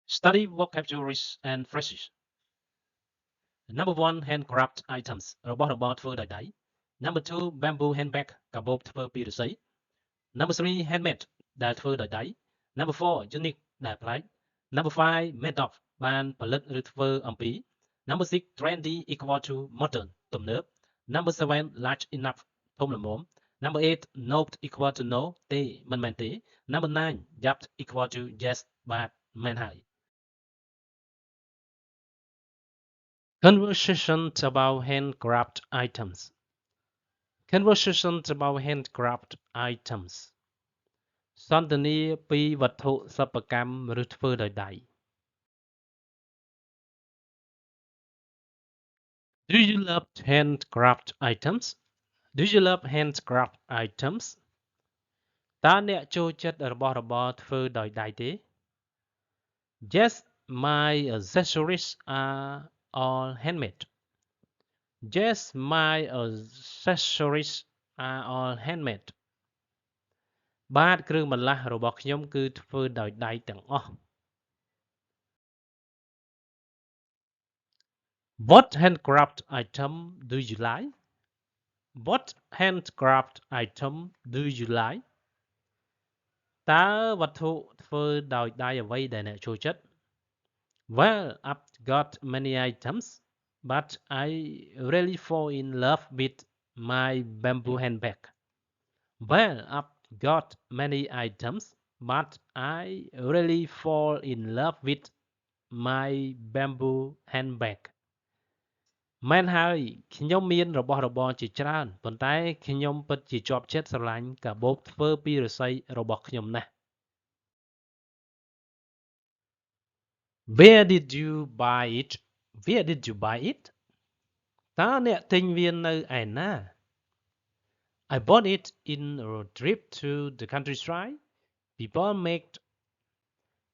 Study vocabularies and phrases. Number 1 handcraft items របស់ធ្វើដោយដៃ Number 2 bamboo handbag កាបូបធ្វើពីឫស្សី Number 3 handmade ដែលធ្វើដោយដៃ Number 4 unique ដែលប្លែក Number 5 made of បានផលិតឬធ្វើអំពី Number 6 trendy equal to modern ទំនើប Number 7 large enough ធំល្មម Number 8 not equal to no ទេមិនមែនទេ Number 9 yapt equal to yes បាទមែនហើយ Conversations about handcraft items. Conversations about handcraft items. សន្ទនាពីវត្ថុសិប្បកម្មឬធ្វើដោយដៃ Do you love handcraft items? Do you love handcraft items? តើអ្នកចូលចិត្តរបស់របរធ្វើដោយដៃទេ Yes, my accessories are all handmade. Yes, my accessories are all handmade. បាទគ្រឿងបន្លាស់របស់ខ្ញុំគឺធ្វើដោយដៃទាំងអស់ What handcraft item do you like? What handcraft item do you like? តើវត្ថុធ្វើដោយដៃអ្វីដែលអ្នកចូលចិត្ត Well, I've got many items, but I really fall in love with my bamboo handbag. Well, I've got many items, but I really fall in love with my bamboo handbag. មែនហើយខ្ញុំមានរបស់របរជាច្រើនប៉ុន្តែខ្ញុំពិតជាជាប់ចិត្តស្រឡាញ់កាបូបធ្វើពីឫស្សីរបស់ខ្ញុំណាស់ Where did you buy it? Where did you buy it? តើអ្នកទិញវានៅឯណា I bought it in a trip to the countryside. People make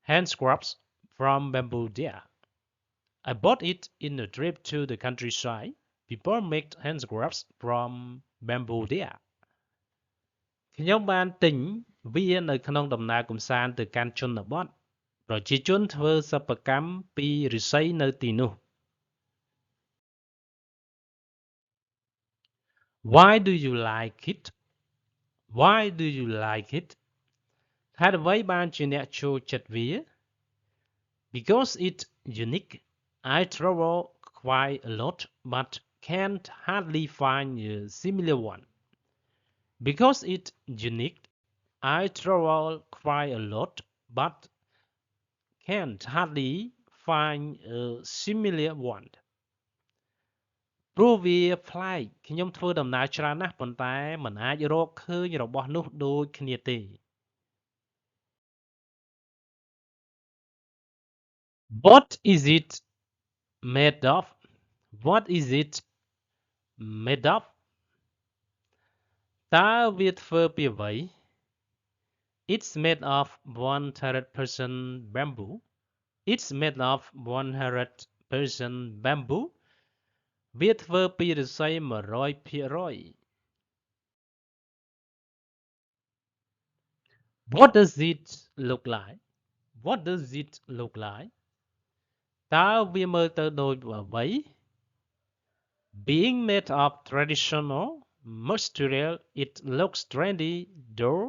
handscrafts from bamboo there. I bought it in a trip to the countryside. People make handscrafts from bamboo there. ខ្ញុំបានទិញវានៅក្នុងដំណើរកម្សាន្តទៅកាន់ជនបទប្រជាជនធ្វើសិប្បកម្មពីឫស្សីនៅទីនោះ Why do you like it? Why do you like it? ហេតុអ្វីបានជាអ្នកចូលចិត្តវា Because it's unique. I travel quite a lot but can't hardly find a similar one. Because it's unique. I travel quite a lot but can't hardly find a similar one. ព្រោះវាប្លែកខ្ញុំធ្វើដំណើរច្រើនណាស់ប៉ុន្តែមិនអាចរកឃើញរបស់នោះដូចគ្នាទេ What is it made of? What is it made of? តើវាធ្វើពីអ្វី It's made of 100% bamboo. It's made of 100% bamboo. វាធ្វើពីឫស្សី 100% What does it look like? What does it look like? តើវាមើលទៅដូចអ្វី Being made of traditional material, it looks trendy though.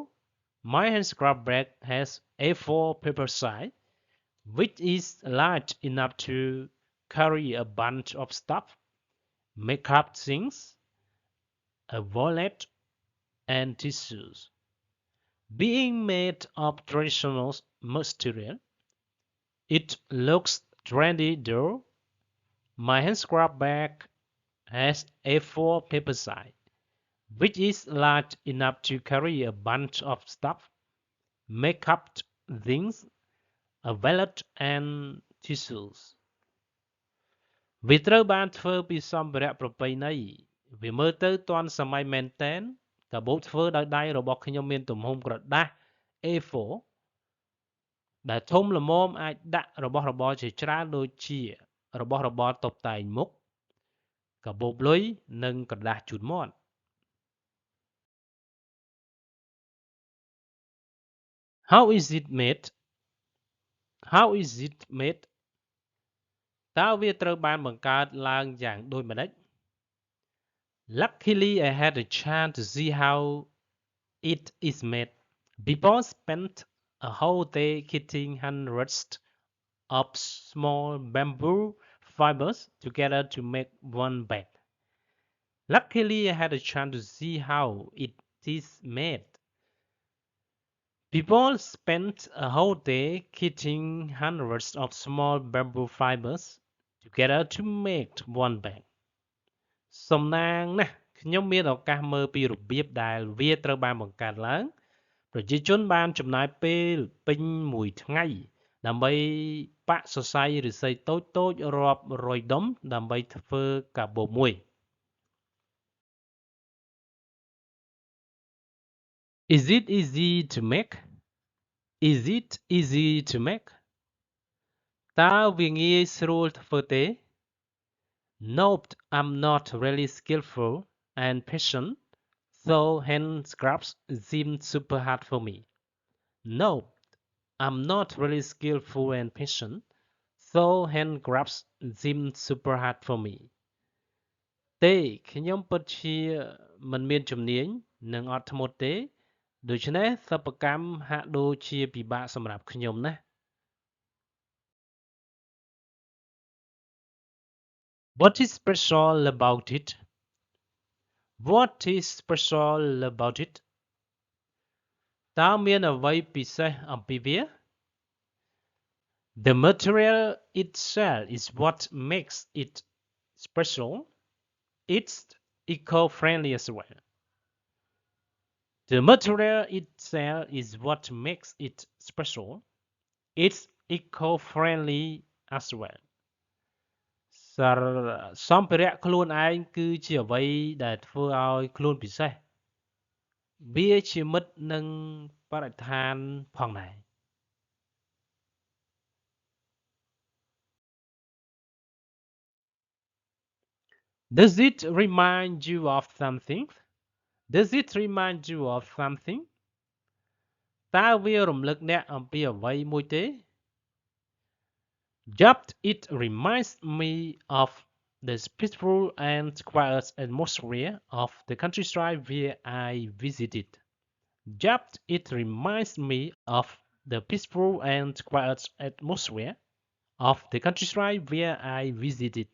My handcraft bag has A4 paper size, which is large enough to carry a bunch of stuff, makeup things, a wallet, and tissues. Being made of traditional material, it looks trendy though. My handcraft bag has A4 paper size, which is large enough to carry a bunch of stuff, makeup things, a wallet, and tissues. វាត្រូវបានធ្វើពីសម្ភារៈប្រពៃណីវាមើលទៅទាន់សម័យមែនទែនកាបូបធ្វើដោយដៃរបស់ខ្ញុំមានទំហំក្រដាស A4 ដែលធំល្មមអាចដាក់របស់របរជាច្រើនដូចជារបស់របរតុបតែងមុខកាបូបលុយនិងក្រដាសជូតមាត់ How is it made? How is it made តើវាត្រូវបានបង្កើតឡើងយ៉ាងដូចម្តេច Luckily I had a chance to see how it is made. People spent a whole day cutting hundreds of small bamboo fibers together to make one bag. Luckily I had a chance to see how it is made. People spent a whole day cutting hundreds of small bamboo fibers together to make one bag. សំណាងណាស់ខ្ញុំមានឱកាសមើលពីរបៀបដែលវាត្រូវបានបង្កើតឡើងប្រជាជនបានចំណាយពេលពេញមួយថ្ងៃដើម្បីប៉ាក់សរសៃឫស្សីតូចៗរាប់រយដុំដើម្បីធ្វើកាបូបមួយ Is it easy to make? Is it easy to make? តើវាងាយស្រួលធ្វើទេ Nope, I'm not really skillful and patient, so handcrafts seem super hard for me. Nope, I'm not really skillful and patient, so handcrafts seem super hard for me. ទេខ្ញុំពិតជាមិនមានជំនាញនិងអត់ធ្មត់ទេដូច្នេះសិប្បកម្មហាក់ដូចជាពិបាកសម្រាប់ខ្ញុំណាស់ What is special about it? What is special about it? តើមានអ្វីពិសេសអំពីវា The material itself is what makes it special. It's eco-friendly as well. The material itself is what makes it special. It's eco-friendly as well. សម្ភារៈខ្លួនឯងគឺជាអ្វីដែលធ្វើឲ្យខ្លួនពិសេសវាជាមិត្តនឹងបរិស្ថានផងដែរ Does it remind you of something? Does it remind you of something? តើវារំលឹកអ្នកអំពីអ្វីមួយទេ Yup, it reminds me of the peaceful and quiet atmosphere of the countryside where I visited. Yup, it reminds me of the peaceful and quiet atmosphere of the countryside where I visited.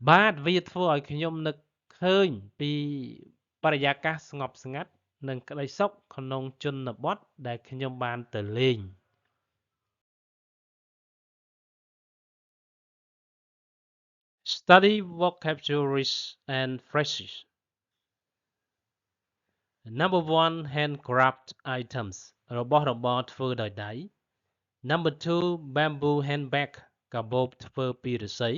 បាទវាធ្វើឲ្យខ្ញុំនឹកឃើញពីបរិយាកាសស្ងប់ស្ងាត់និងក្តីសុខក្នុងជនបទដែលខ្ញុំបានទៅលេង Study vocabularies and phrases. Number 1 handcraft items របស់របរធ្វើដោយដៃ Number 2 bamboo handbag កាបូបធ្វើពីឫស្សី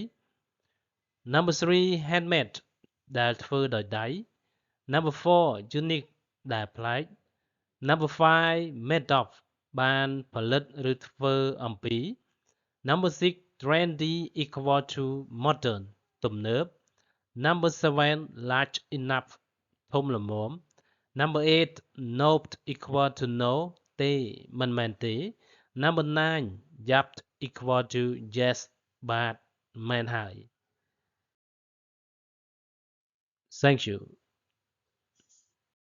Number 3 handmade ដែលធ្វើដោយដៃ Number 4 unique ដែលប្លែក Number 5 made of បានផលិតឬធ្វើអំពី Number 6 trendy equal to modern ទំនើប Number 7 large enough ធំល្មម Number 8 nope equal to no ទេមិនមែនទេ Number 9 yup equal to yes បាទមែនហើយ Thank you